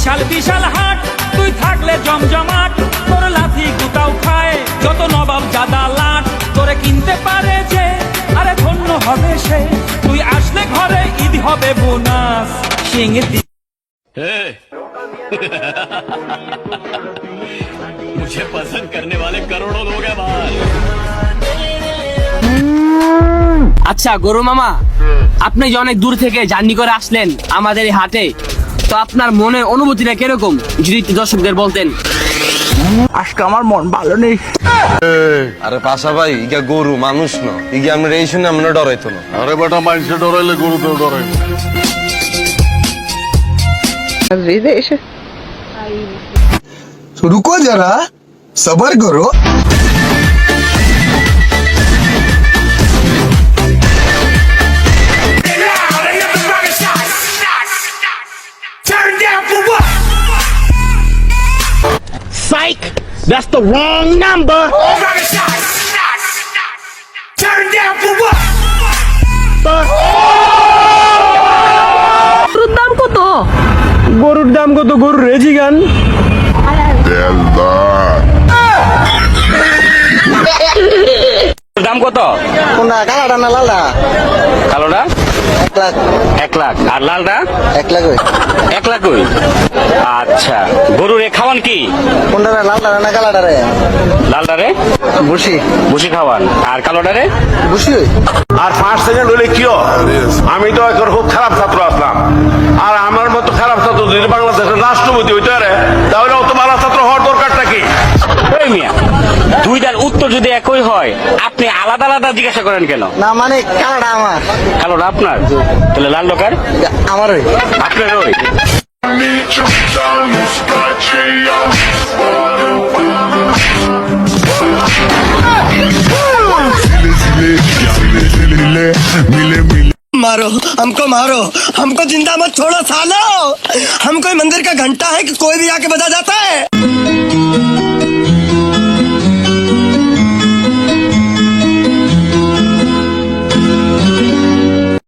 বিশাল বিশাল হাট তুই থাকলে জমজমাট, তোর লাথি গুতাও খায় যত নবাব জাদা লাট, তোরে কিনতে পারে যে আরে ধন্য হবে সে, তুই আসলে ঘরে ঈদ হবে বোনাস সিংহের দি मुझे पसंद करने वाले करोड़ों लोग हैं भाई। আচ্ছা গরু মামা, আপনি যে অনেক দূর থেকে জার্নি করে আসলেন আমাদের এই হাটে, তো আপনার মনের অনুভূতিটা কিরকম যদি একটু দর্শকদের বলতেন। আজকে আমার মন ভালো নেই। আরে পাশা ভাই, ইগা গরু মানুষ না, ইগা আমরা এই শুনে আমরা ডরাইতো না। আরে বেটা, মানুষে ডরাইলে গরু তো ডরাই। रुको जरा सबर करो। Psych! That's the wrong number! গরুর দাম কত? গরুর দাম কত? গরুর রেজি গান। দাম কত? কোনটা কালাটা না লালটা? কালোটা 1 লাখ। 1 লাখ। আর লালটা 1 লাখ। 1 লাখ কই? আচ্ছা, গরুর এ খাওয়ান কি? কোনটা লালটা না কালাটা রে? লালটা রে বুঝি ভুসি খাওয়ান, আর কালোটা রে বুঝি। আর 5 সেকেন্ড হলে কি হয়? আমি তো এখন খুব খারাপ ছাত্র আসলাম, আর আমার মতো খারাপ ছাত্র যদি বাংলাদেশের রাষ্ট্রপতি হইতে পারে, তাহলে অত ভালো ছাত্র হওয়ার দরকারটা কি? ওই মিয়া, দুইটার উত্তর যদি একই হয় আপনি আলাদা আলাদা জিজ্ঞাসা করেন কেন? না মানে কালাটা আমার, কালোটা আপনার, তাহলে লাল ডকার আমারই। আপনার। ওই मारो हमको जिंदा मत छोड़ो सालो। हम कोई मंदिर का घंटा है कि कोई भी आके बजा जाता है।